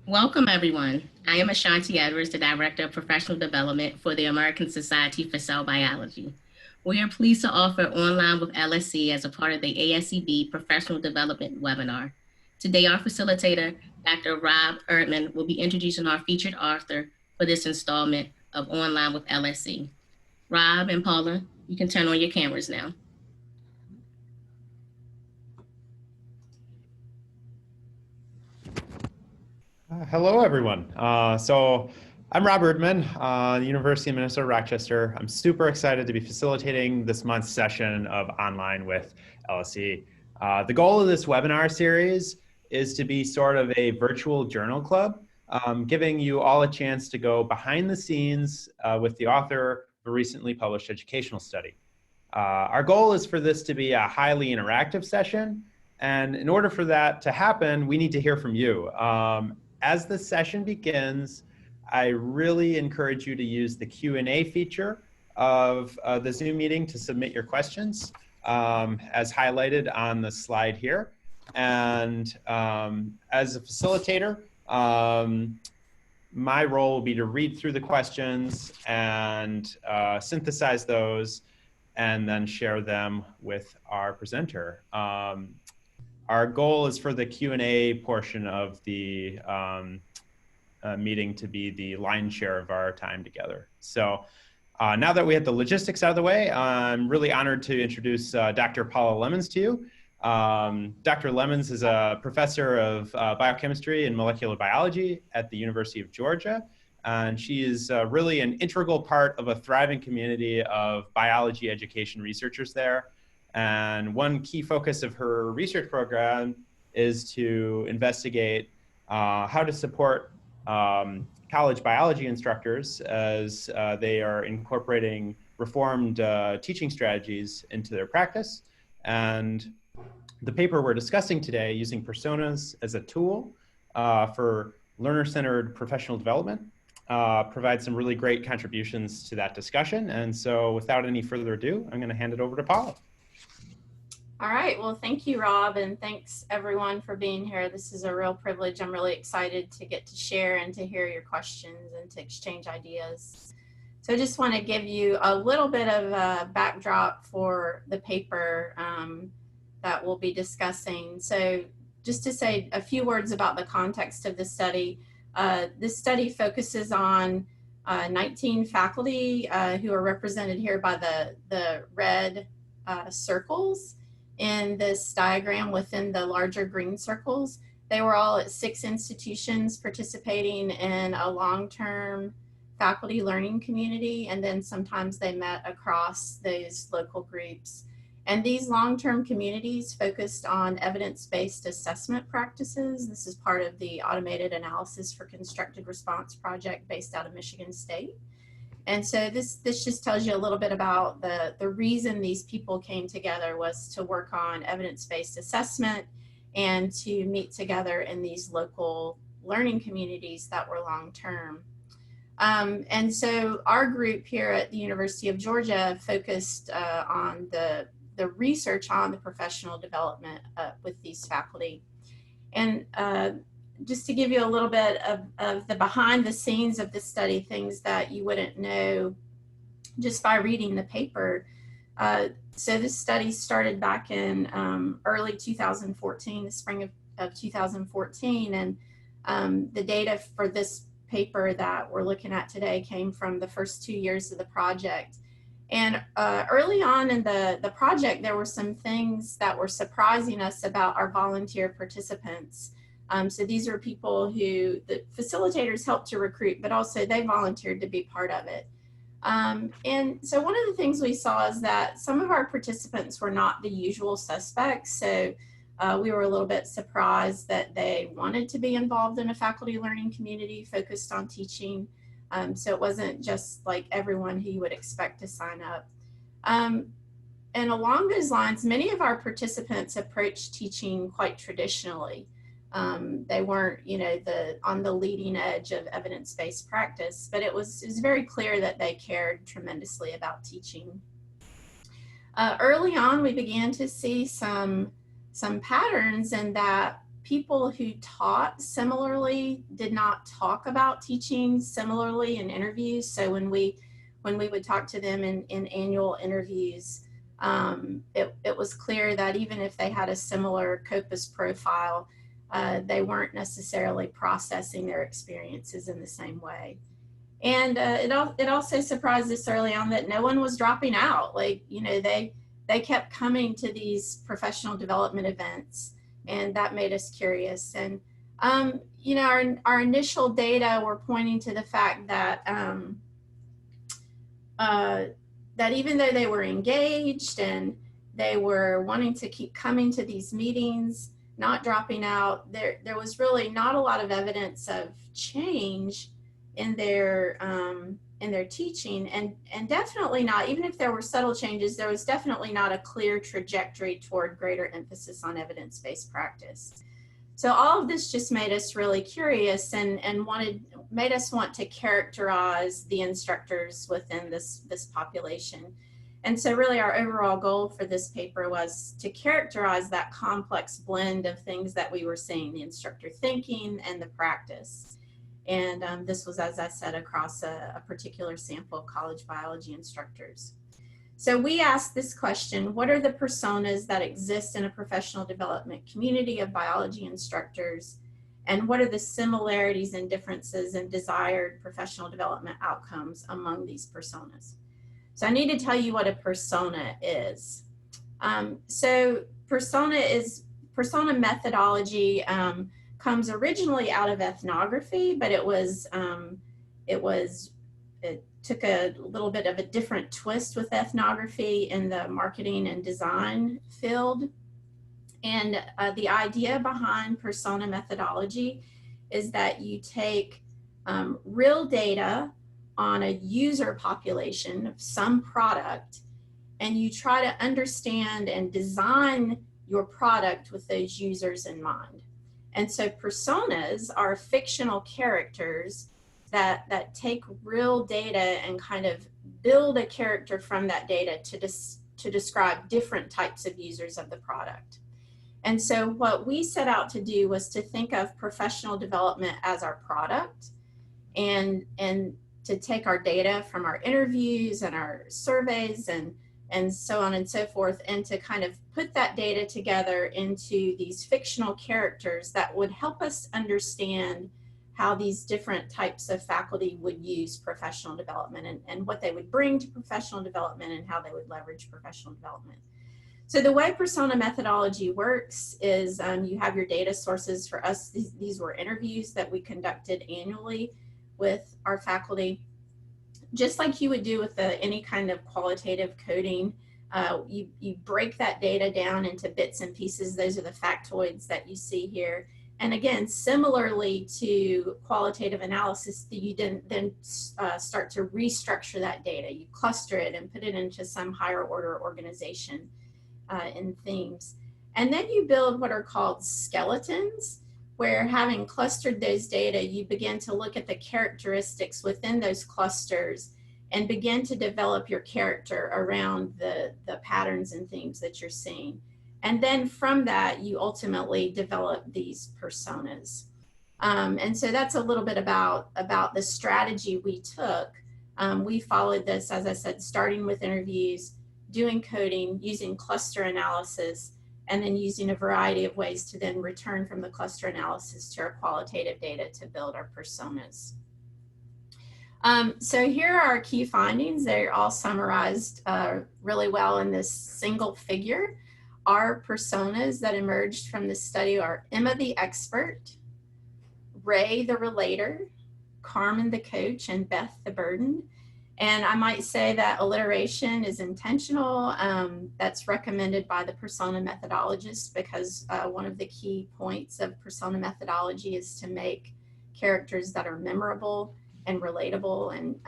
Welcome, everyone. I am Ashanti Edwards, the Director of Professional Development for the American Society for Cell Biology. We are pleased to offer Online with LSC as a part of the ASCB Professional Development webinar. Today, our facilitator, Dr. Rob Erdman, will be introducing our featured author for this installment of Online with LSC. Rob and Paula, you can turn on your cameras now. Hello, everyone. So I'm Rob Erdman, the University of Minnesota Rochester. I'm super excited to be facilitating this month's session of Online with LSE. The goal of this webinar series is to be sort of a virtual journal club, giving you all a chance to go behind the scenes with the author of a recently published educational study. Our goal is for this to be a highly interactive session, and in order for that to happen, we need to hear from you. As the session begins, I really encourage you to use the Q&A feature of the Zoom meeting to submit your questions, as highlighted on the slide here. And as a facilitator, my role will be to read through the questions and synthesize those and then share them with our presenter. Our goal is for the Q&A portion of the meeting to be the lion's share of our time together. So now that we have the logistics out of the way, I'm really honored to introduce Dr. Paula Lemons to you. Dr. Lemons is a professor of biochemistry and molecular biology at the University of Georgia. And she is really an integral part of a thriving community of biology education researchers there. And one key focus of her research program is to investigate how to support college biology instructors as they are incorporating reformed teaching strategies into their practice. And the paper we're discussing today, using personas as a tool for learner-centered professional development, provides some really great contributions to that discussion. And so without any further ado, I'm going to hand it over to Paula. All right, well, thank you, Rob, and thanks everyone for being here. This is a real privilege. I'm really excited to get to share and to hear your questions and to exchange ideas. So I just want to give you a little bit of a backdrop for the paper that we'll be discussing. So just to say a few words about the context of the study. This study focuses on 19 faculty who are represented here by the red circles in this diagram within the larger green circles. They were all at 6 institutions participating in a long-term faculty learning community, and then sometimes they met across those local groups. And these long-term communities focused on evidence-based assessment practices. This is part of the Automated Analysis for Constructed Response project based out of Michigan State. And so this just tells you a little bit about the reason these people came together was to work on evidence-based assessment and to meet together in these local learning communities that were long-term. And so our group here at the University of Georgia focused on the research on the professional development with these faculty. And just to give you a little bit of the behind the scenes of this study, things that you wouldn't know just by reading the paper. So this study started back in early 2014, the spring of 2014, and the data for this paper that we're looking at today came from the first 2 years of the project. And early on in the project, there were some things that were surprising us about our volunteer participants. So these are people who the facilitators helped to recruit, but also they volunteered to be part of it. And so one of the things we saw is that some of our participants were not the usual suspects. So we were a little bit surprised that they wanted to be involved in a faculty learning community focused on teaching. So it wasn't just like everyone who you would expect to sign up. And along those lines, many of our participants approached teaching quite traditionally. They weren't, on the leading edge of evidence-based practice, but it was very clear that they cared tremendously about teaching. Early on, we began to see some patterns in that people who taught similarly did not talk about teaching similarly in interviews. So when we would talk to them in annual interviews, it was clear that even if they had a similar corpus profile, they weren't necessarily processing their experiences in the same way. And it also surprised us early on that no one was dropping out. Like, you know, they kept coming to these professional development events, and that made us curious. And you know, our initial data were pointing to the fact that that even though they were engaged and they were wanting to keep coming to these meetings, not dropping out, there was really not a lot of evidence of change in their teaching, and definitely not, even if there were subtle changes, there was definitely not a clear trajectory toward greater emphasis on evidence-based practice. So all of this just made us really curious and made us want to characterize the instructors within this population. And so really our overall goal for this paper was to characterize that complex blend of things that we were seeing, the instructor thinking and the practice. And this was, as I said, across a particular sample of college biology instructors. So we asked this question: what are the personas that exist in a professional development community of biology instructors? And what are the similarities and differences in desired professional development outcomes among these personas? So I need to tell you what a persona is. So persona methodology comes originally out of ethnography, but it took a little bit of a different twist with ethnography in the marketing and design field. And the idea behind persona methodology is that you take real data on a user population of some product, and you try to understand and design your product with those users in mind. And so personas are fictional characters that take real data and kind of build a character from that data to describe different types of users of the product. And so what we set out to do was to think of professional development as our product, and to take our data from our interviews and our surveys and so on and so forth, and to kind of put that data together into these fictional characters that would help us understand how these different types of faculty would use professional development and what they would bring to professional development and how they would leverage professional development. So the way persona methodology works is you have your data sources. For us, these were interviews that we conducted annually with our faculty. Just like you would do with any kind of qualitative coding, you break that data down into bits and pieces. Those are the factoids that you see here. And again, similarly to qualitative analysis, you then start to restructure that data. You cluster it and put it into some higher order organization in themes. And then you build what are called skeletons, where having clustered those data, you begin to look at the characteristics within those clusters and begin to develop your character around the patterns and themes that you're seeing. And then from that, you ultimately develop these personas. And so that's a little bit about the strategy we took. We followed this, as I said, starting with interviews, doing coding, using cluster analysis, and then using a variety of ways to then return from the cluster analysis to our qualitative data to build our personas. So here are our key findings. They're all summarized really well in this single figure. Our personas that emerged from this study are Emma the expert, Ray the relator, Carmen the coach, and Beth the burden. And I might say that alliteration is intentional. That's recommended by the persona methodologist, because one of the key points of persona methodology is to make characters that are memorable and relatable, and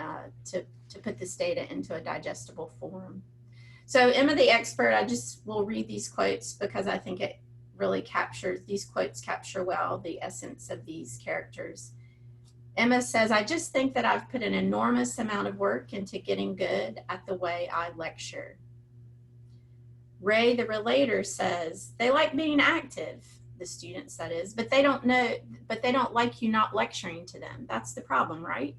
to put this data into a digestible form. So Emma the expert, I just will read these quotes because I think it really captures, these quotes capture well the essence of these characters. Emma says, "I just think that I've put an enormous amount of work into getting good at the way I lecture." Ray the relator says, "They like being active. the students, that is, but they don't know, but they don't like you not lecturing to them. That's the problem, right?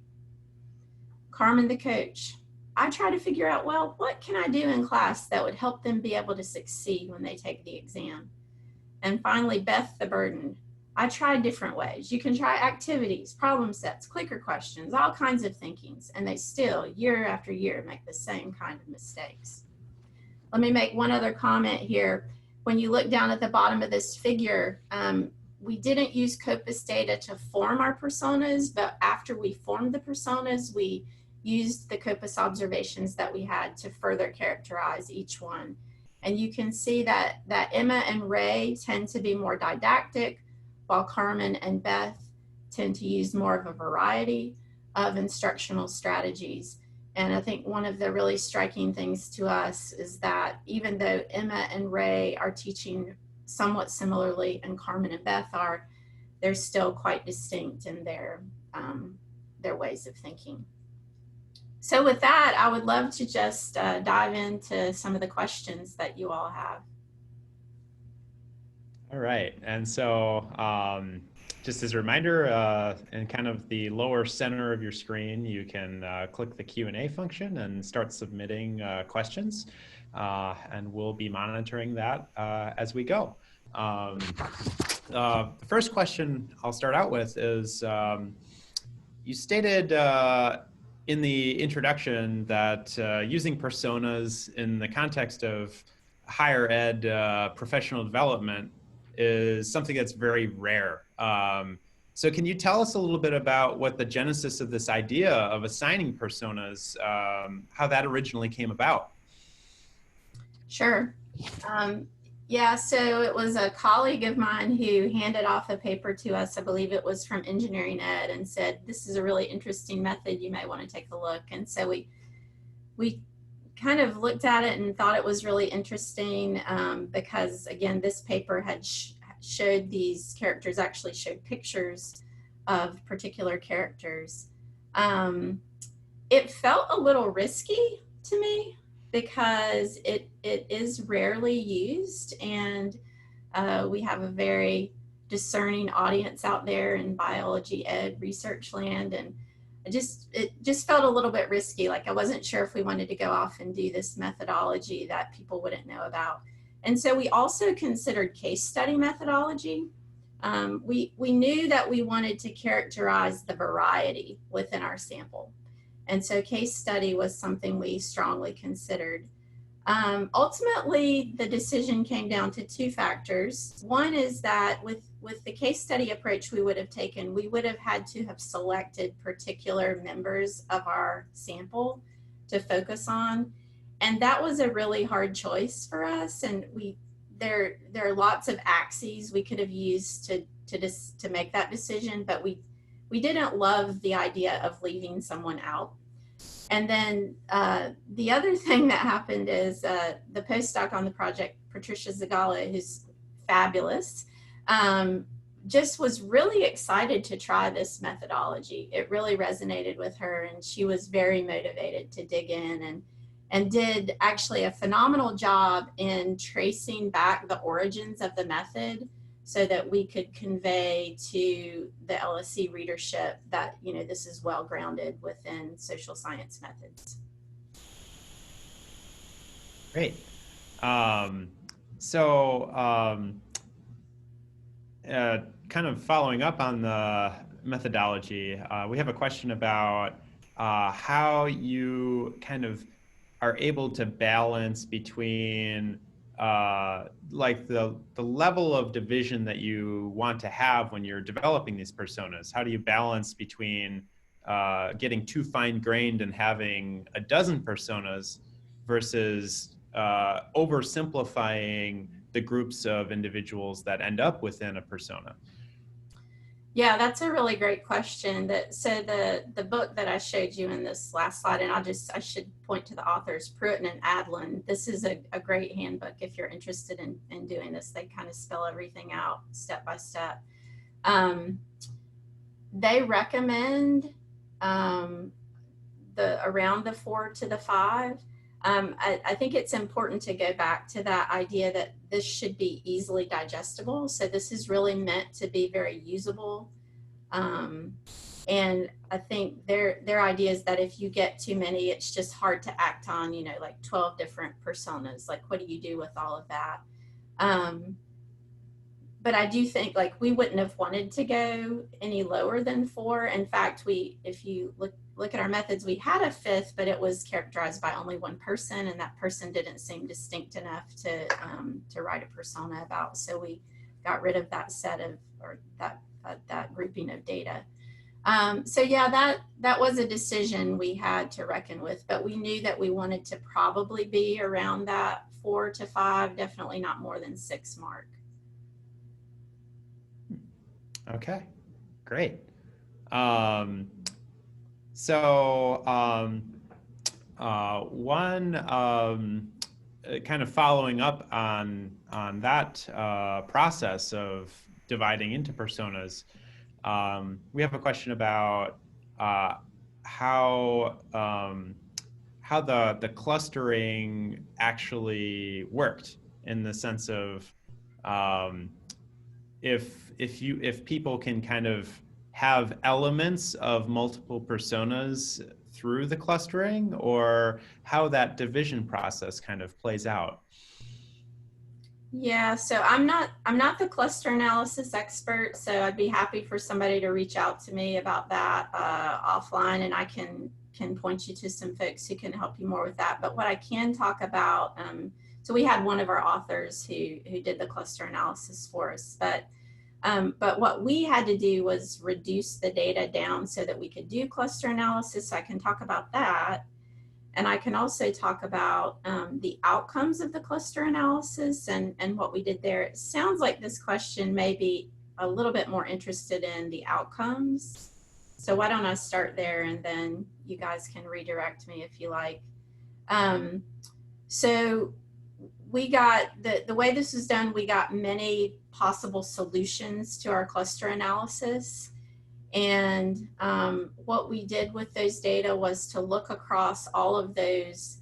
Carmen, the coach. I try to figure out, well, what can I do in class that would help them be able to succeed when they take the exam? And finally, Beth, the burden. I tried different ways. You can try activities, problem sets, clicker questions, all kinds of thinkings, and they still, year after year, make the same kind of mistakes. Let me make one other comment here. When you look down at the bottom of this figure, we didn't use COPUS data to form our personas, but after we formed the personas, we used the COPUS observations that we had to further characterize each one. And you can see that Emma and Ray tend to be more didactic, while Carmen and Beth tend to use more of a variety of instructional strategies. And I think one of the really striking things to us is that even though Emma and Ray are teaching somewhat similarly and Carmen and Beth are, they're still quite distinct in their ways of thinking. So with that, I would love to just dive into some of the questions that you all have. All right, and so just as a reminder, in kind of the lower center of your screen, you can click the Q&A function and start submitting questions, and we'll be monitoring that as we go. The first question I'll start out with is, you stated in the introduction that using personas in the context of higher ed professional development is something that's very rare. So can you tell us a little bit about what the genesis of this idea of assigning personas, how that originally came about? Sure. Yeah, so it was a colleague of mine who handed off a paper to us, I believe it was from Engineering Ed, and said, this is a really interesting method, you might want to take a look. And so we kind of looked at it and thought it was really interesting because, again, this paper had showed these characters, actually showed pictures of particular characters. It felt a little risky to me because it is rarely used, and we have a very discerning audience out there in biology ed research land, and it just felt a little bit risky. Like I wasn't sure if we wanted to go off and do this methodology that people wouldn't know about. And so we also considered case study methodology. We knew that we wanted to characterize the variety within our sample. And so case study was something we strongly considered. Ultimately, the decision came down to two factors. One is that with the case study approach we would have taken, we would have had to have selected particular members of our sample to focus on. And that was a really hard choice for us. And there are lots of axes we could have used to make that decision, but we didn't love the idea of leaving someone out. And then the other thing that happened is the postdoc on the project, Patricia Zagala, who's fabulous, just was really excited to try this methodology. It really resonated with her, and she was very motivated to dig in and did actually a phenomenal job in tracing back the origins of the method so that we could convey to the LSC readership that, you know, this is well grounded within social science methods. Great. Kind of following up on the methodology, we have a question about how you kind of are able to balance between like the level of division that you want to have when you're developing these personas. How do you balance between getting too fine-grained and having a dozen personas versus oversimplifying the groups of individuals that end up within a persona? Yeah, that's a really great question. So the book that I showed you in this last slide, and I should point to the authors, Pruitt and Adlin. This is a great handbook if you're interested in doing this. They kind of spell everything out step by step. They recommend around the 4 to the 5. I think it's important to go back to that idea that this should be easily digestible. So this is really meant to be very usable. And I think their idea is that if you get too many, it's just hard to act on, you know, like 12 different personas. Like, what do you do with all of that? But I do think like we wouldn't have wanted to go any lower than 4. In fact, if you look at our methods, we had a 5th, but it was characterized by only one person, and that person didn't seem distinct enough to write a persona about. So we got rid of that set of, or that grouping of data. So yeah, that was a decision we had to reckon with, but we knew that we wanted to probably be around that 4 to 5, definitely not more than 6 mark. Okay, great. One kind of following up on that process of dividing into personas, we have a question about how the clustering actually worked, in the sense of if people can kind of have elements of multiple personas through the clustering, or how that division process kind of plays out. Yeah, so I'm not the cluster analysis expert, so I'd be happy for somebody to reach out to me about that offline, and I can point you to some folks who can help you more with that. But what I can talk about, so we had one of our authors who did the cluster analysis for us, but what we had to do was reduce the data down so that we could do cluster analysis. So I can talk about that. And I can also talk about the outcomes of the cluster analysis and what we did there. It sounds like this question may be a little bit more interested in the outcomes. So why don't I start there, and then you guys can redirect me if you like. So we got, the way this was done, we got many possible solutions to our cluster analysis. And what we did with those data was to look across all of those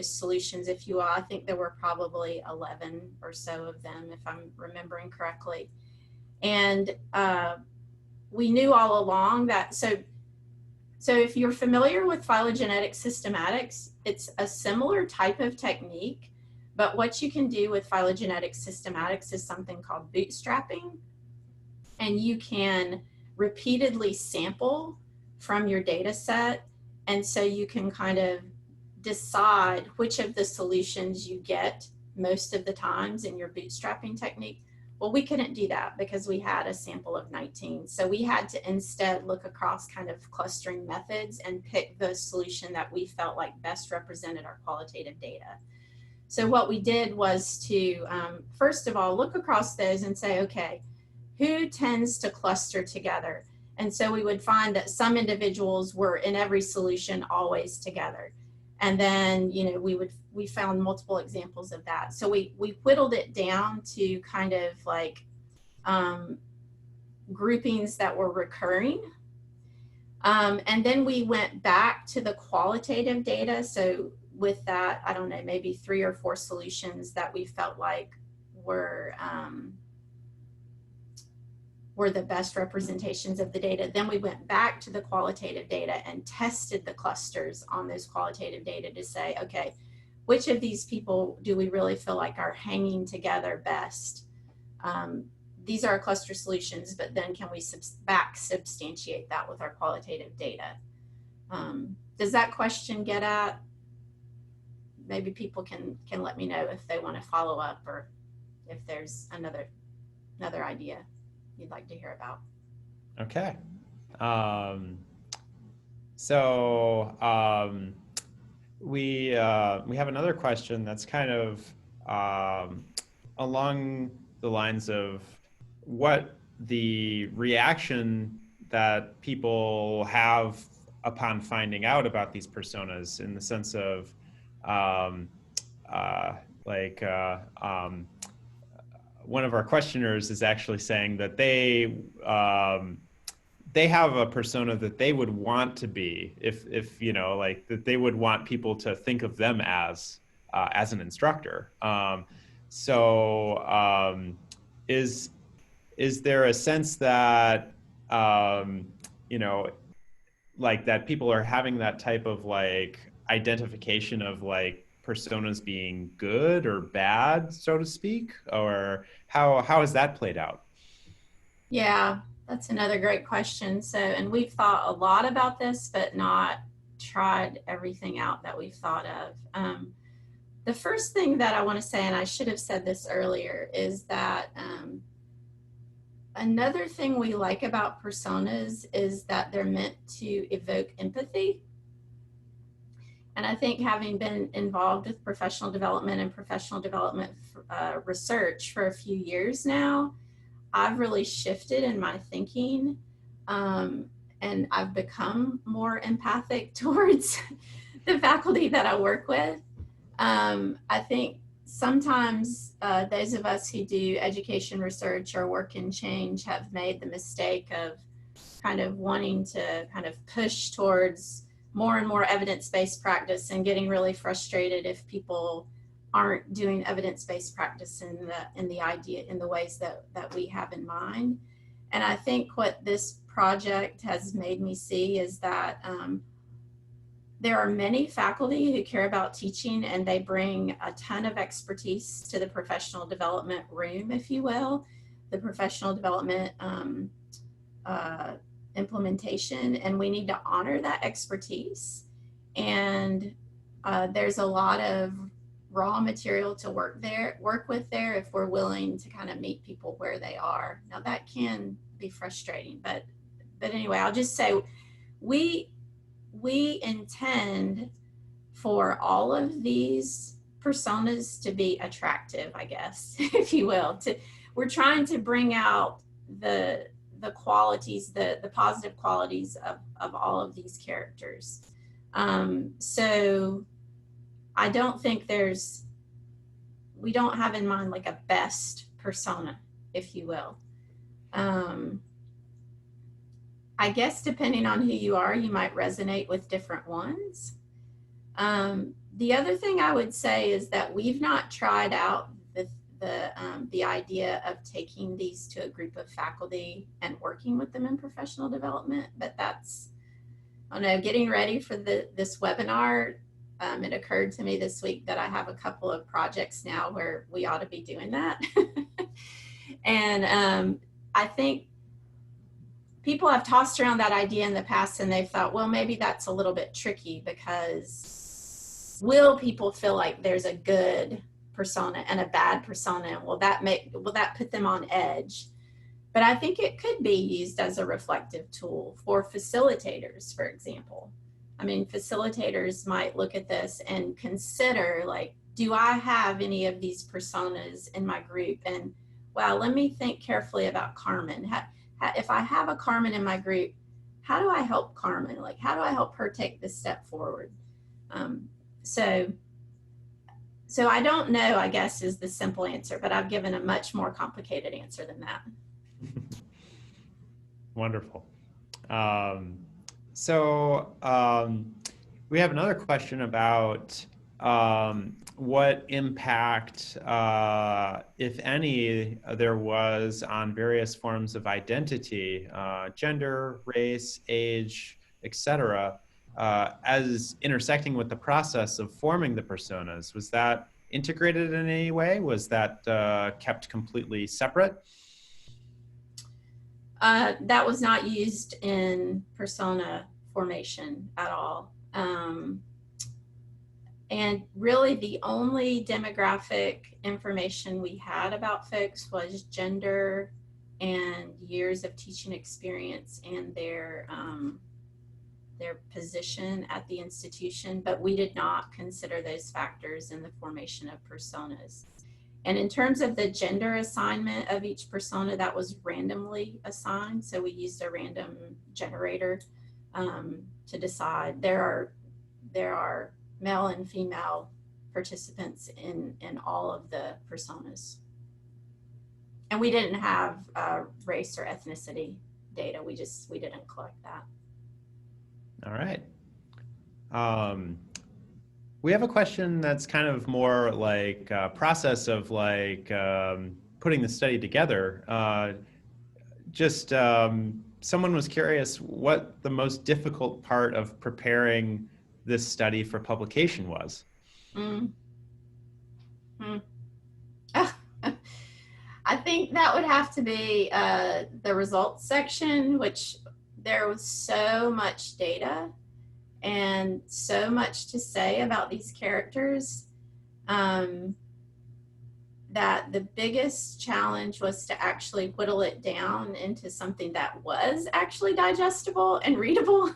solutions, if you will. I think there were probably 11 or so of them, if I'm remembering correctly. And we knew all along that, so if you're familiar with phylogenetic systematics, it's a similar type of technique, but what you can do with phylogenetic systematics is something called bootstrapping. And you can repeatedly sample from your data set. And so you can kind of decide which of the solutions you get most of the times in your bootstrapping technique. Well, we couldn't do that because we had a sample of 19. So we had to instead look across kind of clustering methods and pick the solution that we felt like best represented our qualitative data. So what we did was to, first of all, look across those and say, okay, who tends to cluster together? And so we would find that some individuals were in every solution always together. And then, you know, we found multiple examples of that. So we whittled it down to kind of like groupings that were recurring. And then we went back to the qualitative data. So with that, I don't know, maybe 3 or 4 solutions that we felt like were the best representations of the data. Then we went back to the qualitative data and tested the clusters on those qualitative data to say, okay, which of these people do we really feel like are hanging together best? These are our cluster solutions, but then can we back substantiate that with our qualitative data? Does that question get at? Maybe people can let me know if they want to follow up, or if there's another idea you'd like to hear about. Okay. We have another question that's kind of along the lines of what the reaction that people have upon finding out about these personas, in the sense of one of our questioners is actually saying that they have a persona that they would want to be if you know, like that they would want people to think of them as an instructor. Is there a sense that you know, like that people are having that type of like identification of like personas being good or bad, so to speak, or how has that played out? Yeah, that's another great question. So, and we've thought a lot about this, but not tried everything out that we've thought of. The first thing that I want to say, and I should have said this earlier, is that another thing we like about personas is that they're meant to evoke empathy. And I think having been involved with professional development and professional development research for a few years now, I've really shifted in my thinking, and I've become more empathic towards the faculty that I work with. I think sometimes those of us who do education research or work in change have made the mistake of kind of wanting to kind of push towards more and more evidence-based practice and getting really frustrated if people aren't doing evidence-based practice in the ways that we have in mind. And I think what this project has made me see is that there are many faculty who care about teaching, and they bring a ton of expertise to the professional development room, if you will, the professional development implementation, and we need to honor that expertise. And there's a lot of raw material to work with there if we're willing to kind of meet people where they are. Now that can be frustrating, but anyway, I'll just say we intend for all of these personas to be attractive, I guess, if you will. We're trying to bring out the qualities, the positive qualities of all of these characters. So I don't think we don't have in mind like a best persona, if you will. I guess depending on who you are, you might resonate with different ones. The other thing I would say is that we've not tried out the idea of taking these to a group of faculty and working with them in professional development, but that's, I don't know, getting ready for this webinar, it occurred to me this week that I have a couple of projects now where we ought to be doing that. And I think people have tossed around that idea in the past, and they've thought, well, maybe that's a little bit tricky, because will people feel like there's a good persona and a bad persona, and will that put them on edge? But I think it could be used as a reflective tool for facilitators, for example. I mean, facilitators might look at this and consider, like, do I have any of these personas in my group? And wow, let me think carefully about Carmen. If I have a Carmen in my group, how do I help Carmen? Like, how do I help her take this step forward? So I don't know, I guess, is the simple answer, but I've given a much more complicated answer than that. Wonderful. We have another question about what impact, if any, there was on various forms of identity, gender, race, age, etc., as intersecting with the process of forming the personas. Was that integrated in any way? Was that kept completely separate? That was not used in persona formation at all. And really the only demographic information we had about folks was gender and years of teaching experience and their position at the institution, but we did not consider those factors in the formation of personas. And in terms of the gender assignment of each persona, that was randomly assigned. So we used a random generator to decide. There are male and female participants in all of the personas. And we didn't have race or ethnicity data. We didn't collect that. All right. We have a question that's kind of more like process of like putting the study together. Someone was curious what the most difficult part of preparing this study for publication was. Mm. Mm. I think that would have to be the results section, which there was so much data and so much to say about these characters that the biggest challenge was to actually whittle it down into something that was actually digestible and readable.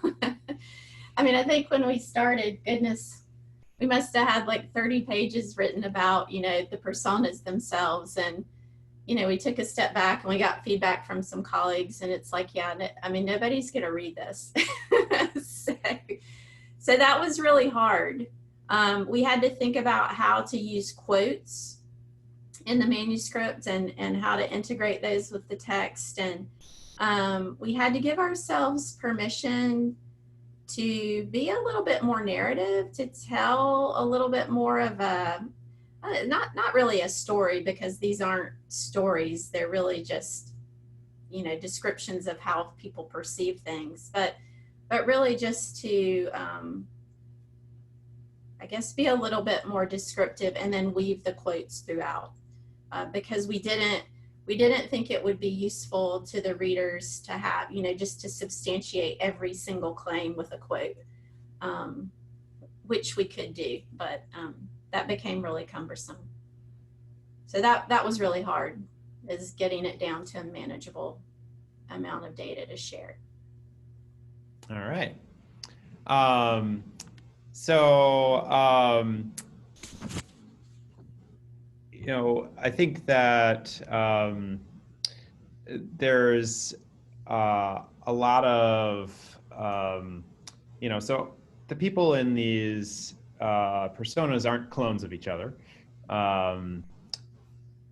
I mean, I think when we started, goodness, we must have had like 30 pages written about, the personas themselves. And, we took a step back and we got feedback from some colleagues, and it's like, I mean, nobody's going to read this. So that was really hard. We had to think about how to use quotes in the manuscript and how to integrate those with the text. And we had to give ourselves permission to be a little bit more narrative, to tell a little bit more of a, not really a story, because these aren't stories. They're really just, descriptions of how people perceive things, but really just to, I guess, be a little bit more descriptive and then weave the quotes throughout, because we didn't think it would be useful to the readers to have, just to substantiate every single claim with a quote, which we could do, but that became really cumbersome. So that was really hard, is getting it down to a manageable amount of data to share. All right. I think that there's a lot of, so the people in these personas aren't clones of each other.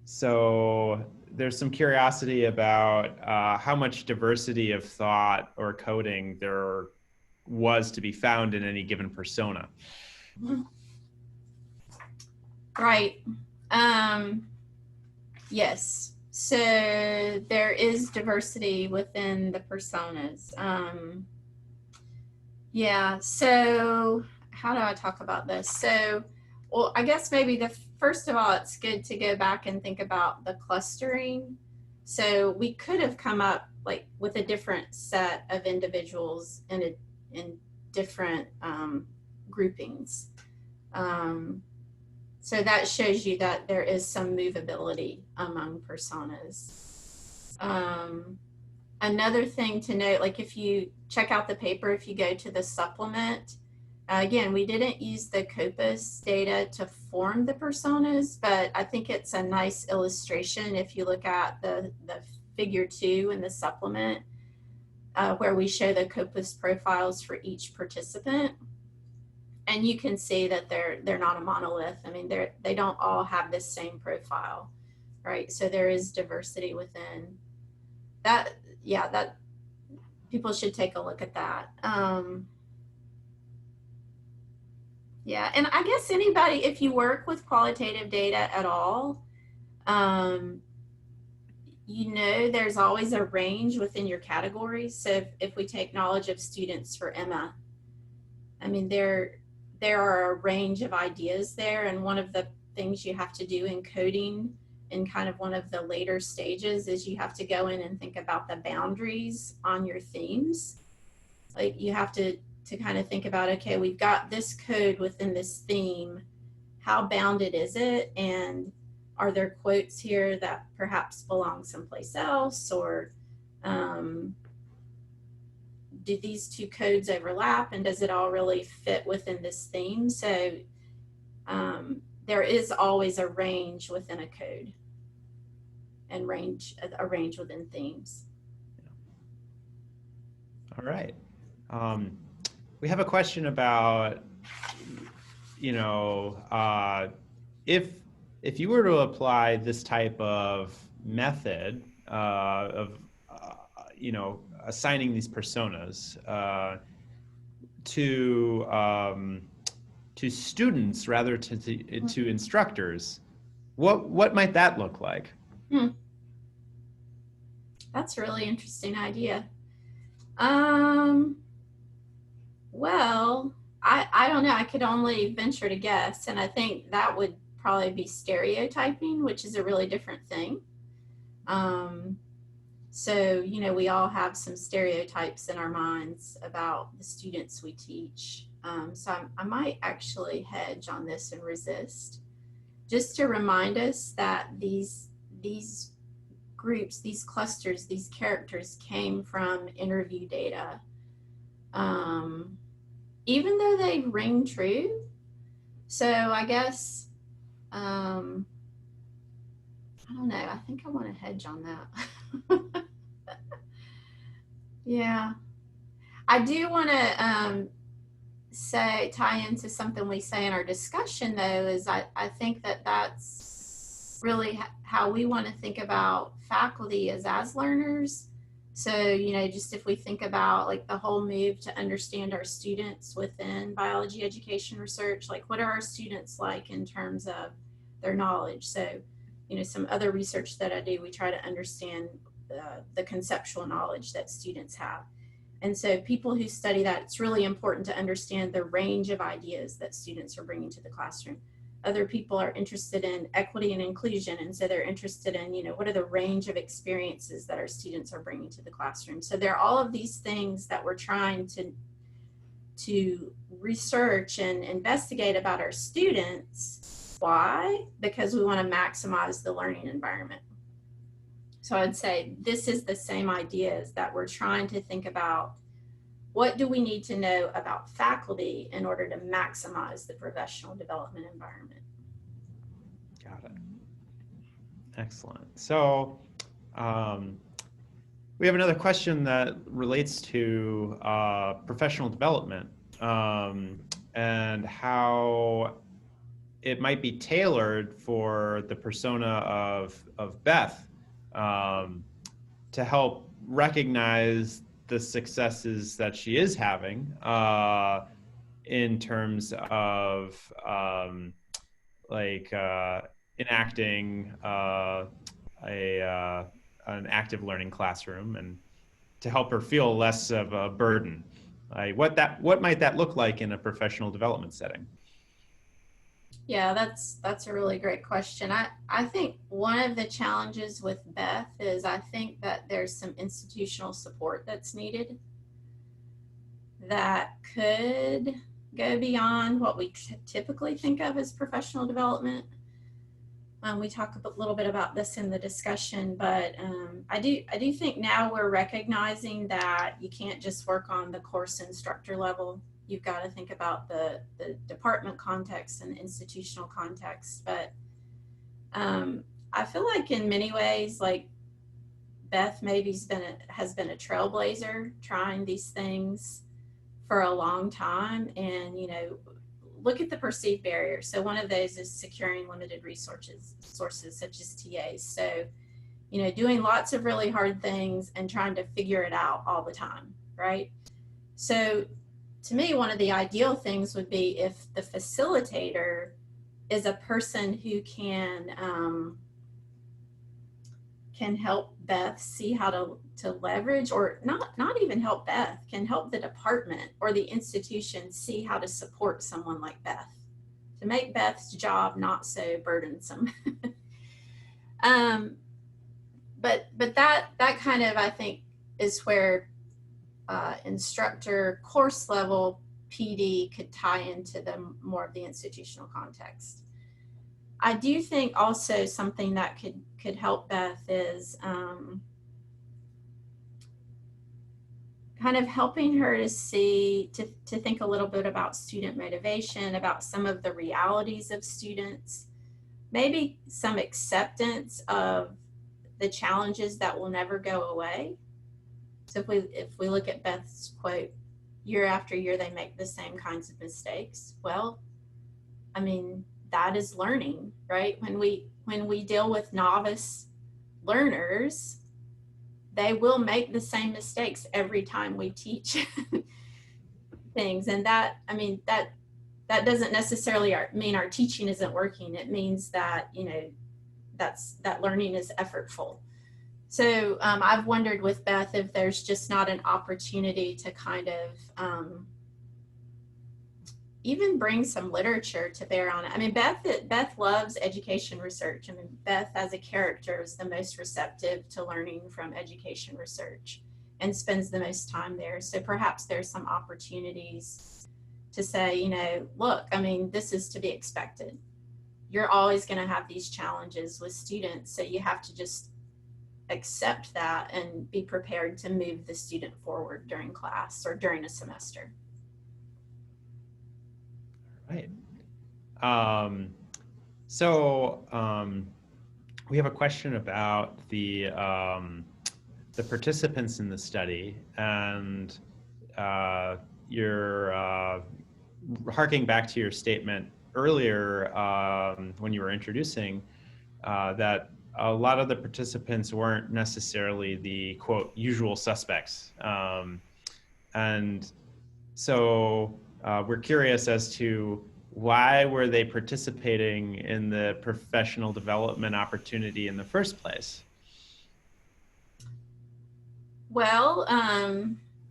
So there's some curiosity about how much diversity of thought or coding there was to be found in any given persona. Right. Yes. So there is diversity within the personas. Yeah. So how do I talk about this? So, well, I guess maybe first of all, it's good to go back and think about the clustering. So we could have come up like with a different set of individuals in different groupings. So that shows you that there is some movability among personas. Another thing to note, like if you check out the paper, if you go to the supplement, again, we didn't use the corpus data to form the personas, but I think it's a nice illustration if you look at the figure 2 in the supplement, where we show the corpus profiles for each participant. And you can see that they're not a monolith. I mean, they don't all have the same profile, right? So there is diversity within that. Yeah, that people should take a look at that. Yeah, and I guess anybody, if you work with qualitative data at all, there's always a range within your categories. So if we take knowledge of students for Emma, I mean, there are a range of ideas there. And one of the things you have to do in coding in kind of one of the later stages is you have to go in and think about the boundaries on your themes. Like you have to kind of think about, okay, we've got this code within this theme. How bounded is it? And are there quotes here that perhaps belong someplace else? Or do these two codes overlap, and does it all really fit within this theme? So there is always a range within a code and a range within themes. All right. We have a question about, if you were to apply this type of method assigning these personas to students rather to instructors, what might that look like? That's a really interesting idea. Well, I don't know. I could only venture to guess, and I think that would probably be stereotyping, which is a really different thing. So, we all have some stereotypes in our minds about the students we teach. So I might actually hedge on this and resist, just to remind us that these groups, these clusters, these characters came from interview data. Even though they ring true. So I guess, I don't know, I think I want to hedge on that. Yeah. I do want to tie into something we say in our discussion, though, is I think that that's really how we want to think about faculty as learners. So, just if we think about like the whole move to understand our students within biology education research, like what are our students like in terms of their knowledge? So, some other research that I do, we try to understand the conceptual knowledge that students have. And so people who study that, it's really important to understand the range of ideas that students are bringing to the classroom. Other people are interested in equity and inclusion, and so they're interested in, what are the range of experiences that our students are bringing to the classroom. So there are all of these things that we're trying to research and investigate about our students. Why? Because we want to maximize the learning environment. So I'd say this is the same ideas that we're trying to think about. What do we need to know about faculty in order to maximize the professional development environment? Got it. Excellent. So we have another question that relates to professional development and how it might be tailored for the persona of Beth to help recognize the successes that she is having in terms of enacting an active learning classroom, and to help her feel less of a burden. What might that look like in a professional development setting? Yeah, that's a really great question. I think one of the challenges with Beth is I think that there's some institutional support that's needed that could go beyond what we typically think of as professional development. We talk a little bit about this in the discussion, but I do think now we're recognizing that you can't just work on the course instructor level. You've got to think about the department context and the institutional context. But I feel like in many ways, like Beth maybe has been a trailblazer trying these things for a long time. And, look at the perceived barriers. So one of those is securing limited sources such as TAs. So, doing lots of really hard things and trying to figure it out all the time, right? So to me, one of the ideal things would be if the facilitator is a person who can help Beth see how to leverage, or not even help Beth, can help the department or the institution see how to support someone like Beth, to make Beth's job not so burdensome. But that kind of, I think, is where instructor course level PD could tie into more of the institutional context. I do think also something that could help Beth is kind of helping her to think a little bit about student motivation, about some of the realities of students, maybe some acceptance of the challenges that will never go away. So if we look at Beth's quote, year after year they make the same kinds of mistakes. Well, I mean, that is learning, right? When we deal with novice learners, they will make the same mistakes every time we teach things. And that, I mean, that doesn't necessarily mean our teaching isn't working. It means that, you know, that learning is effortful. So I've wondered with Beth if there's just not an opportunity to kind of even bring some literature to bear on it. I mean, Beth loves education research. I mean, Beth as a character is the most receptive to learning from education research and spends the most time there. So perhaps there's some opportunities to say, you know, look, I mean, this is to be expected. You're always going to have these challenges with students. So you have to just accept that and be prepared to move the student forward during class or during a semester. Right. We have a question about the participants in the study, and you're harking back to your statement earlier when you were introducing that a lot of the participants weren't necessarily the quote usual suspects, and so we're curious as to why were they participating in the professional development opportunity in the first place? Well,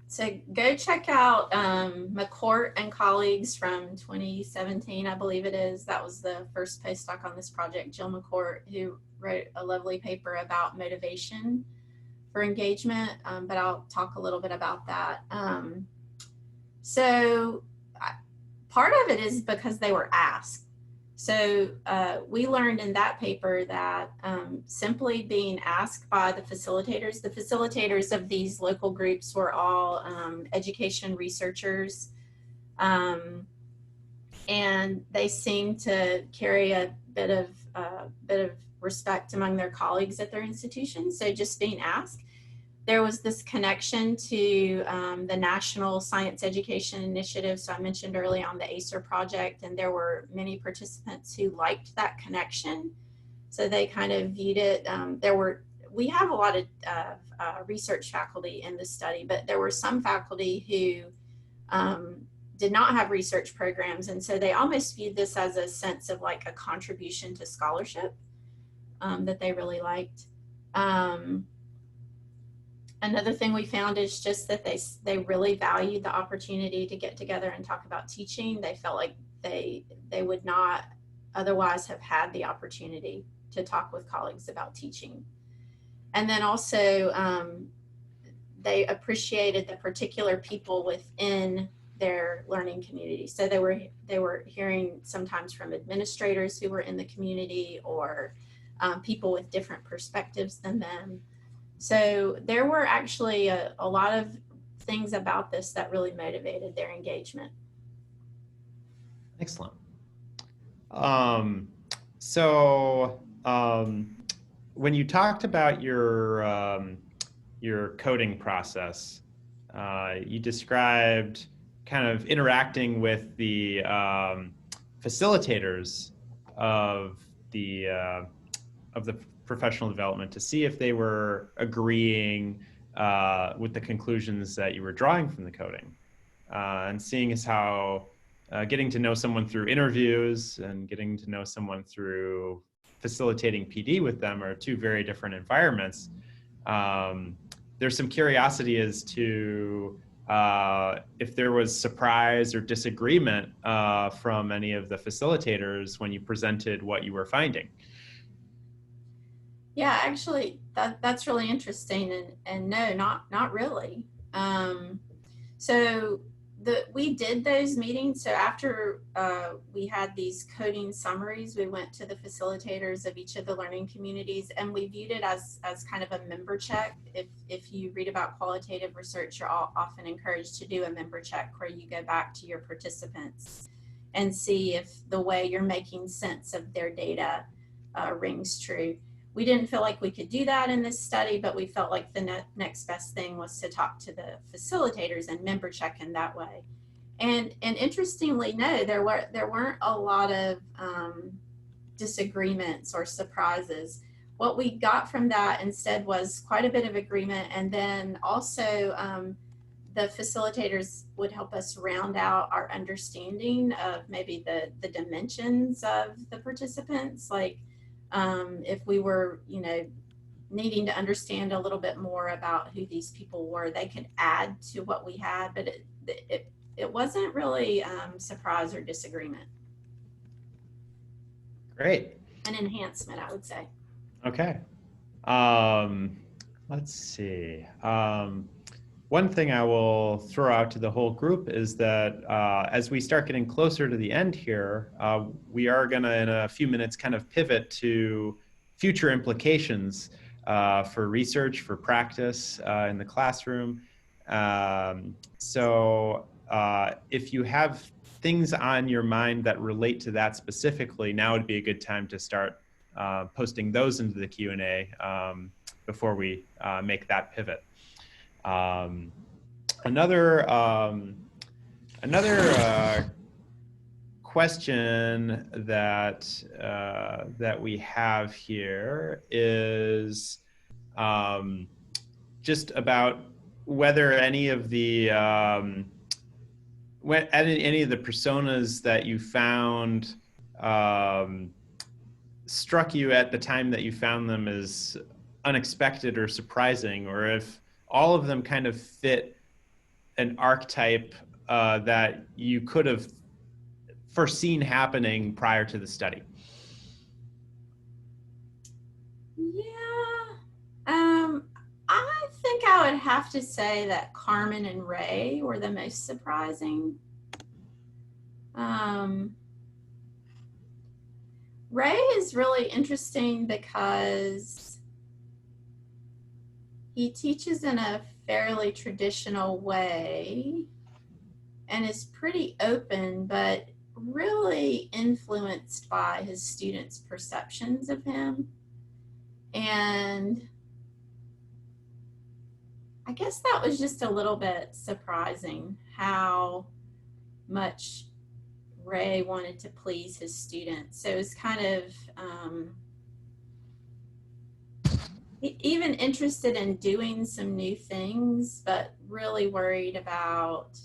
so go check out McCourt and colleagues from 2017, I believe it is. That was the first postdoc on this project, Jill McCourt, who wrote a lovely paper about motivation for engagement, but I'll talk a little bit about that. So part of it is because they were asked. So we learned in that paper that simply being asked by the facilitators of these local groups were all education researchers, and they seemed to carry a bit of respect among their colleagues at their institution. So just being asked. There was this connection to the National Science Education Initiative. So I mentioned early on the ACER project, and there were many participants who liked that connection. So they kind of viewed it. We have a lot of research faculty in this study, but there were some faculty who did not have research programs. And so they almost viewed this as a sense of like a contribution to scholarship that they really liked. Another thing we found is just that they really valued the opportunity to get together and talk about teaching. They felt like they would not otherwise have had the opportunity to talk with colleagues about teaching. And then also they appreciated the particular people within their learning community. So they were hearing sometimes from administrators who were in the community or people with different perspectives than them. So there were actually a lot of things about this that really motivated their engagement. Excellent. When you talked about your coding process, you described kind of interacting with the facilitators of the professional development to see if they were agreeing with the conclusions that you were drawing from the coding, and seeing as how getting to know someone through interviews and getting to know someone through facilitating PD with them are two very different environments. There's some curiosity as to if there was surprise or disagreement from any of the facilitators when you presented what you were finding. Yeah, actually, that's really interesting, and no, not really. So we did those meetings. So after we had these coding summaries, we went to the facilitators of each of the learning communities, and we viewed it as kind of a member check. If you read about qualitative research, you're often encouraged to do a member check where you go back to your participants and see if the way you're making sense of their data rings true. We didn't feel like we could do that in this study, but we felt like the next best thing was to talk to the facilitators and member check in that way. And interestingly, no, there weren't a lot of disagreements or surprises. what we got from that instead was quite a bit of agreement. And then also the facilitators would help us round out our understanding of maybe the dimensions of the participants. Like if we were, you know, needing to understand a little bit more about who these people were, they could add to what we had, but it wasn't really surprise or disagreement. Great. An enhancement, I would say. Okay. Let's see. One thing I will throw out to the whole group is that as we start getting closer to the end here, we are going to, in a few minutes, kind of pivot to future implications for research, for practice in the classroom. So if you have things on your mind that relate to that specifically, now would be a good time to start posting those into the Q&A before we make that pivot. Another question that we have here is just about whether any of the any of the personas that you found struck you at the time that you found them as unexpected or surprising, or if all of them kind of fit an archetype that you could have foreseen happening prior to the study. Yeah, I think I would have to say that Carmen and Ray were the most surprising. Ray is really interesting because he teaches in a fairly traditional way and is pretty open, but really influenced by his students' perceptions of him. And I guess that was just a little bit surprising how much Ray wanted to please his students. So it was kind of even interested in doing some new things, but really worried about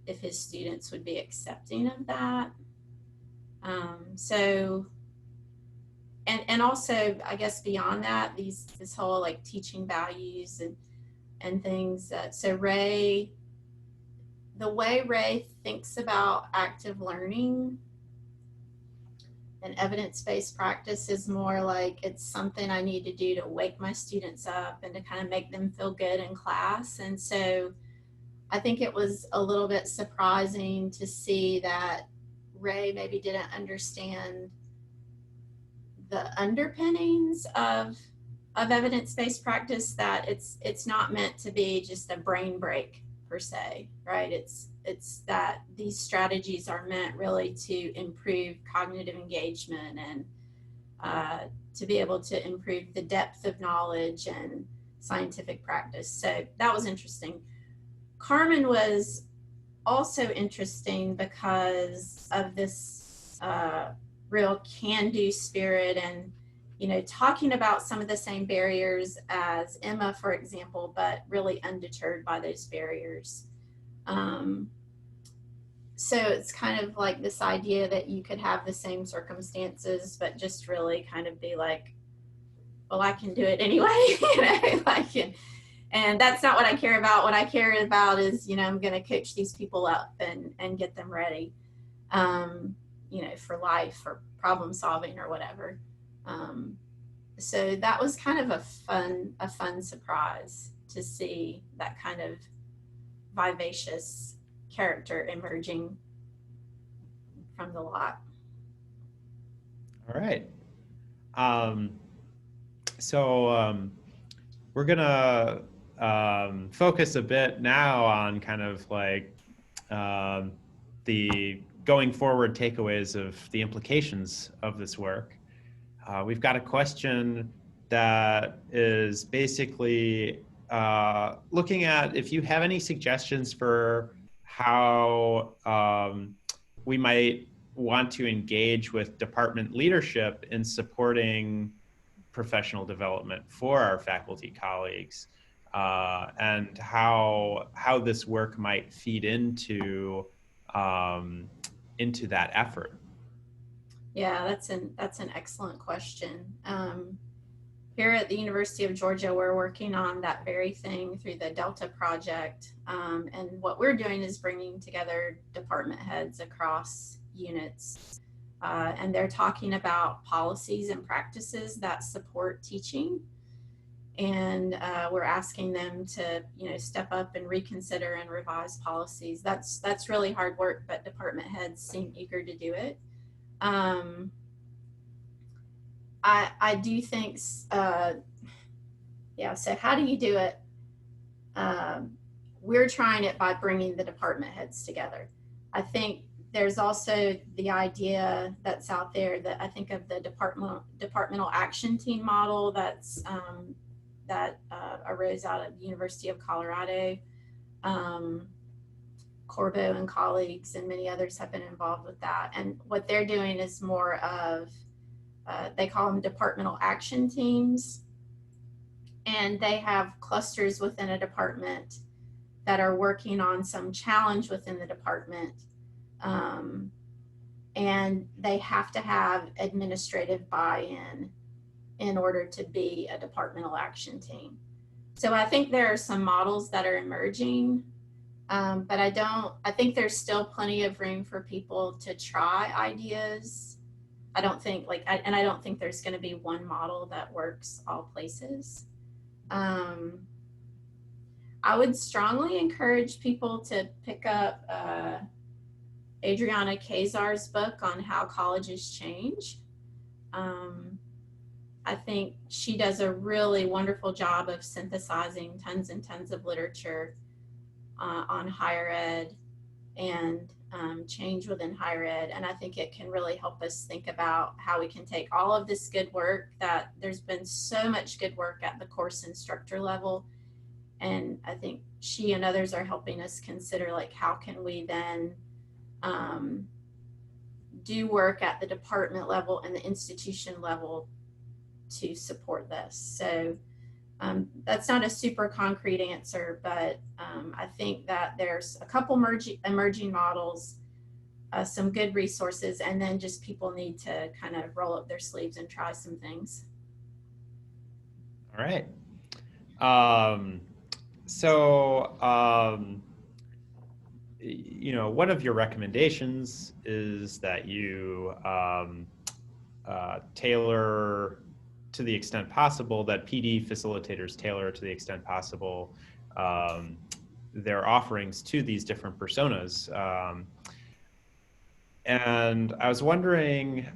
if his students would be accepting of that. And also, I guess beyond that, this whole like teaching values and things. So Ray, the way Ray thinks about active learning and evidence-based practice is more like it's something I need to do to wake my students up and to kind of make them feel good in class. And so I think it was a little bit surprising to see that Ray maybe didn't understand the underpinnings of evidence-based practice, that it's not meant to be just a brain break per se, right? It's that these strategies are meant really to improve cognitive engagement and to be able to improve the depth of knowledge and scientific practice. So that was interesting. Carmen was also interesting because of this real can-do spirit and, you know, talking about some of the same barriers as Emma, for example, but really undeterred by those barriers. So it's kind of like this idea that you could have the same circumstances, but just really kind of be like, well, I can do it anyway, you know, like, and that's not what I care about. What I care about is, you know, I'm going to coach these people up and get them ready, you know, for life or problem solving or whatever. So that was kind of a fun surprise to see that kind of vivacious character emerging from the lot. All right. So we're gonna focus a bit now on kind of like the going forward takeaways of the implications of this work. We've got a question that is basically looking at if you have any suggestions for how we might want to engage with department leadership in supporting professional development for our faculty colleagues, and how this work might feed into that effort? Yeah, that's an excellent question. Here at the University of Georgia, we're working on that very thing through the Delta Project. And what we're doing is bringing together department heads across units. And they're talking about policies and practices that support teaching. And we're asking them to, step up and reconsider and revise policies. That's really hard work, but department heads seem eager to do it. I do think, so how do you do it? We're trying it by bringing the department heads together. I think there's also the idea that's out there that I think of the departmental action team model that arose out of the University of Colorado. Corbo and colleagues and many others have been involved with that. And what they're doing is more of, they call them departmental action teams. And they have clusters within a department that are working on some challenge within the department. And they have to have administrative buy-in in order to be a departmental action team. So I think there are some models that are emerging, but I think there's still plenty of room for people to try ideas. I don't think there's going to be one model that works all places. I would strongly encourage people to pick up Adriana Kazar's book on how colleges change. I think she does a really wonderful job of synthesizing tons and tons of literature on higher ed and change within higher ed. And I think it can really help us think about how we can take all of this good work, that there's been so much good work at the course instructor level. And I think she and others are helping us consider, like, how can we then do work at the department level and the institution level to support this. So that's not a super concrete answer, but I think that there's a couple emerging models, some good resources, and then just people need to kind of roll up their sleeves and try some things. All right. One of your recommendations is that you tailor to the extent possible, that PD facilitators tailor to the extent possible their offerings to these different personas. And I was wondering,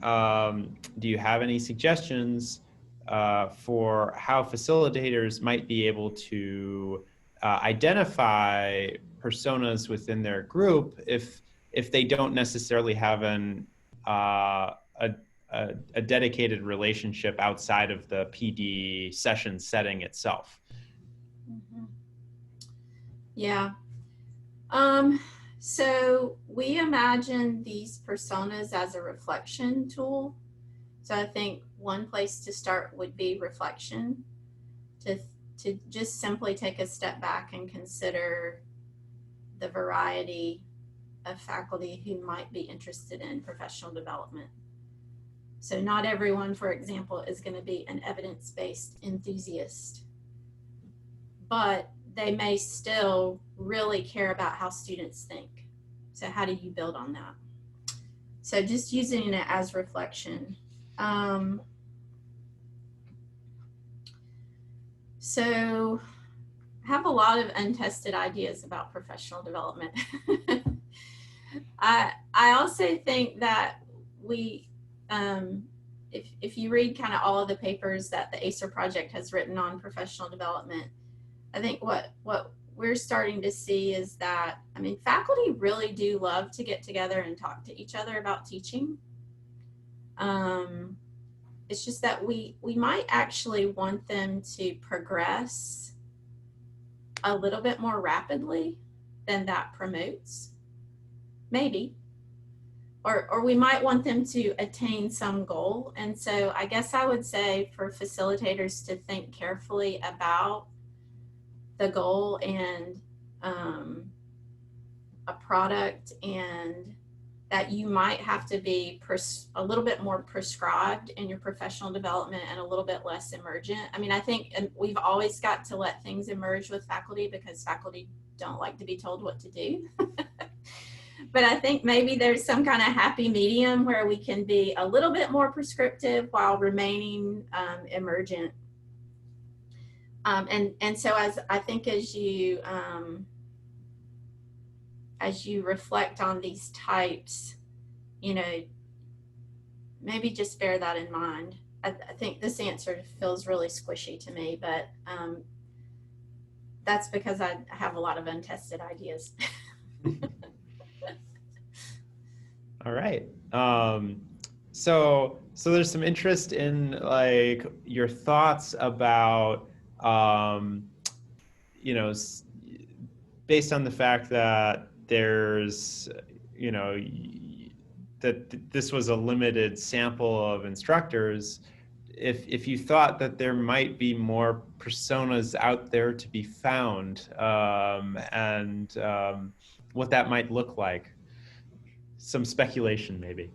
do you have any suggestions for how facilitators might be able to identify personas within their group if they don't necessarily have a dedicated relationship outside of the PD session setting itself? Mm-hmm. Yeah. So we imagine these personas as a reflection tool. So I think one place to start would be reflection, to just simply take a step back and consider the variety of faculty who might be interested in professional development. So not everyone, for example, is going to be an evidence-based enthusiast, but they may still really care about how students think. So how do you build on that? So just using it as reflection. So I have a lot of untested ideas about professional development. I also think that we, if you read kind of all of the papers that the ACER project has written on professional development, I think what we're starting to see is that, faculty really do love to get together and talk to each other about teaching. It's just that we might actually want them to progress a little bit more rapidly than that promotes, maybe. or we might want them to attain some goal. And so I guess I would say for facilitators to think carefully about the goal and a product, and that you might have to be a little bit more prescribed in your professional development and a little bit less emergent. I mean, I think we've always got to let things emerge with faculty because faculty don't like to be told what to do. But I think maybe there's some kind of happy medium where we can be a little bit more prescriptive while remaining emergent. And so I think as you reflect on these types, you know, maybe just bear that in mind. I think this answer feels really squishy to me, but that's because I have a lot of untested ideas. All right. So there's some interest in like your thoughts about, you know, based on the fact that there's, you know, that this was a limited sample of instructors, if you thought that there might be more personas out there to be found, and what that might look like. Some speculation, maybe.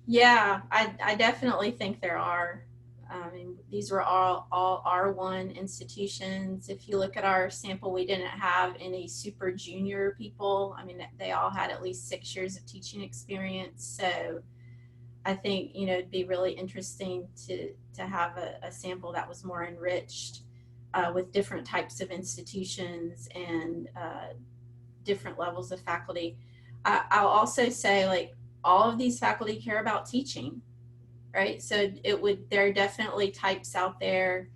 Yeah, I definitely think there are. I mean, these were all R1 institutions. If you look at our sample, we didn't have any super junior people. I mean, they all had at least 6 years of teaching experience. So I think, you know, it'd be really interesting to have a sample that was more enriched with different types of institutions and different levels of faculty. I'll also say, like, all of these faculty care about teaching, right? So there are definitely types out there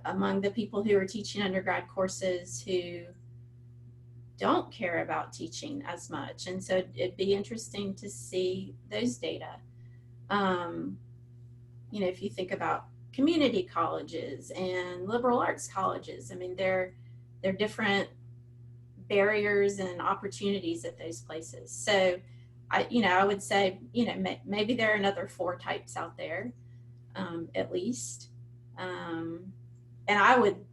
among the people who are teaching undergrad courses who don't care about teaching as much. And so it'd be interesting to see those data. You know, if you think about community colleges and liberal arts colleges, I mean, they're different barriers and opportunities at those places. So I would say, you know, maybe there are another 4 types out there, at least. And I would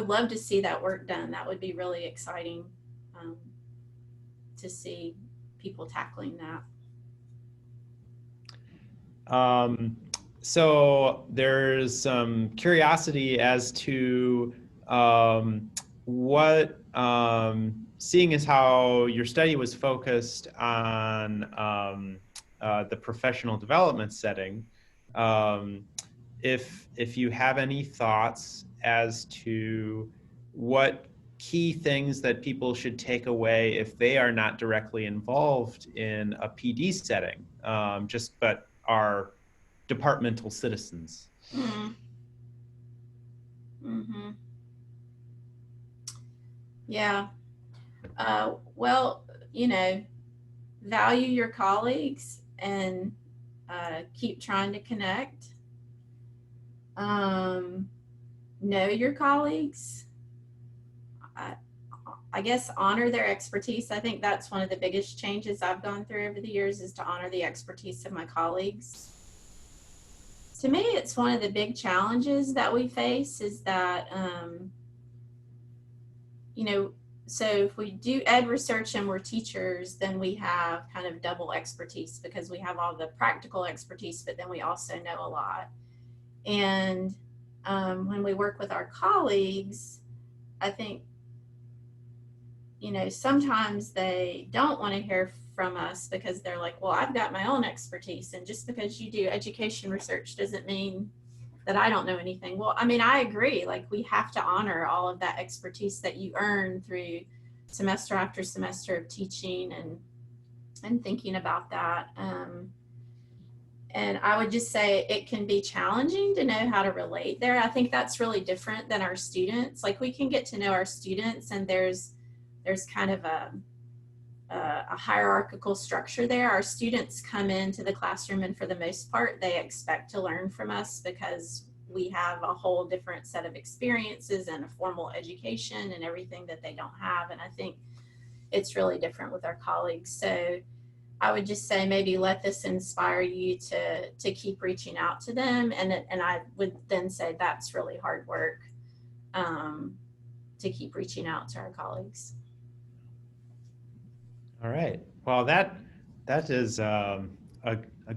love to see that work done. That would be really exciting, to see people tackling that. So there's some curiosity as to what, seeing as how your study was focused on the professional development setting, if you have any thoughts as to what key things that people should take away if they are not directly involved in a PD setting, but are departmental citizens. Mm-hmm. Mm-hmm. Yeah. Well, you know, value your colleagues and keep trying to connect. Know your colleagues. I guess honor their expertise. I think that's one of the biggest changes I've gone through over the years, is to honor the expertise of my colleagues. To me, it's one of the big challenges that we face is that, you know, so if we do ed research and we're teachers, then we have kind of double expertise because we have all the practical expertise, but then we also know a lot. And when we work with our colleagues, I think, you know, sometimes they don't want to hear from us because they're like, well, I've got my own expertise. And just because you do education research doesn't mean that I don't know anything. Well, I mean, I agree. Like, we have to honor all of that expertise that you earn through semester after semester of teaching and thinking about that. And I would just say it can be challenging to know how to relate there. I think that's really different than our students. Like, we can get to know our students, and there's kind of a hierarchical structure there. Our students come into the classroom, and for the most part, they expect to learn from us because we have a whole different set of experiences and a formal education and everything that they don't have. And I think it's really different with our colleagues. So I would just say maybe let this inspire you to keep reaching out to them. And I would then say that's really hard work, to keep reaching out to our colleagues. All right. Well, that is a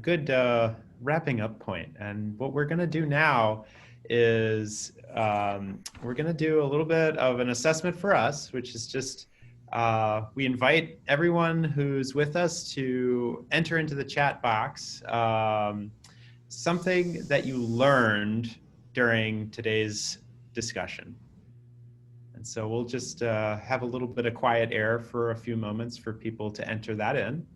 good wrapping up point. And what we're going to do now is we're going to do a little bit of an assessment for us, which is just we invite everyone who's with us to enter into the chat box something that you learned during today's discussion. And so we'll just have a little bit of quiet air for a few moments for people to enter that in.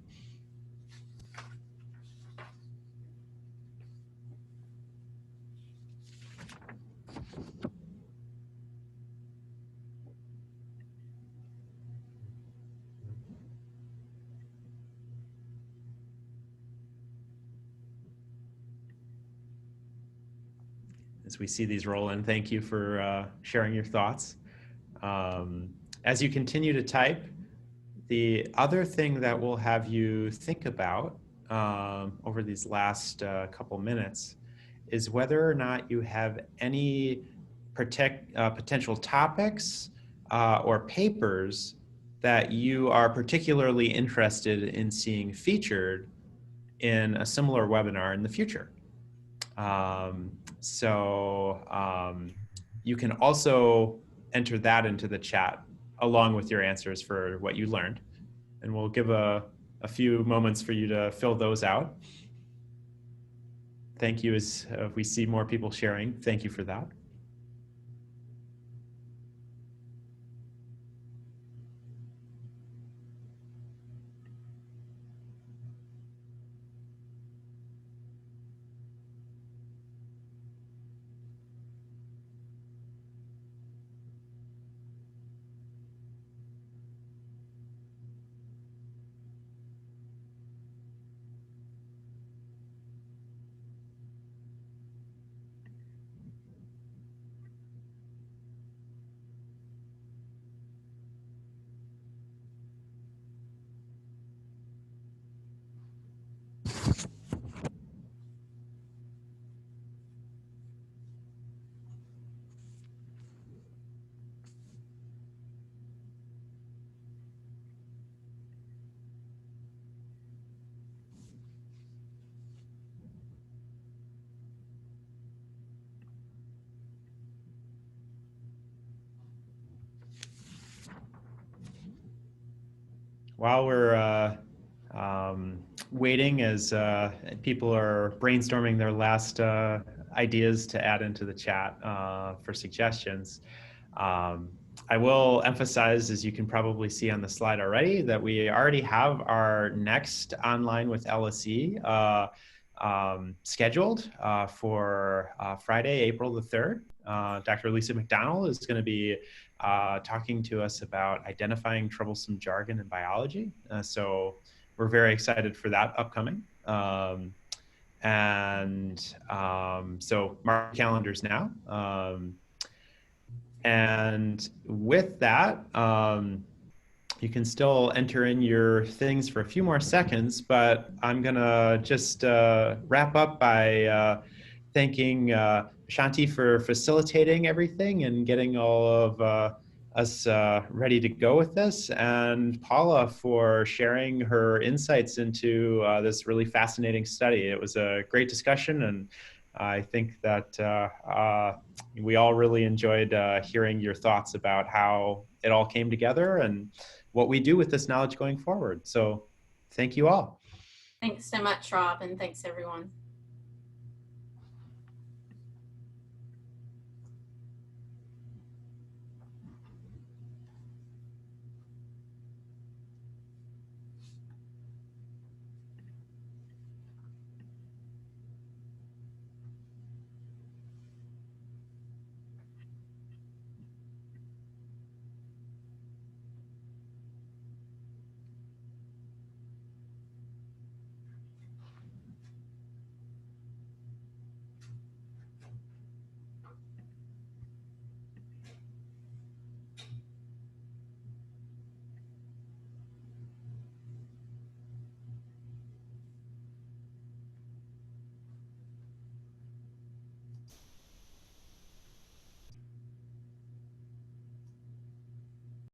As we see these roll in, thank you for sharing your thoughts. As you continue to type, the other thing that we'll have you think about over these last couple minutes is whether or not you have any potential topics or papers that you are particularly interested in seeing featured in a similar webinar in the future. You can also enter that into the chat along with your answers for what you learned. And we'll give a few moments for you to fill those out. Thank you as we see more people sharing. Thank you for that. While we're waiting as people are brainstorming their last ideas to add into the chat for suggestions, I will emphasize, as you can probably see on the slide already, that we already have our next Online with LSE scheduled for Friday, April the 3rd. Dr. Lisa McDonald is going to be talking to us about identifying troublesome jargon in biology. So we're very excited for that upcoming. So mark your calendars now. And with that, you can still enter in your things for a few more seconds, but I'm gonna just wrap up by thanking Shanti for facilitating everything and getting all of us ready to go with this, and Paula for sharing her insights into this really fascinating study. It was a great discussion, and I think that we all really enjoyed hearing your thoughts about how it all came together and what we do with this knowledge going forward. So thank you all. Thanks so much, Rob, and thanks everyone.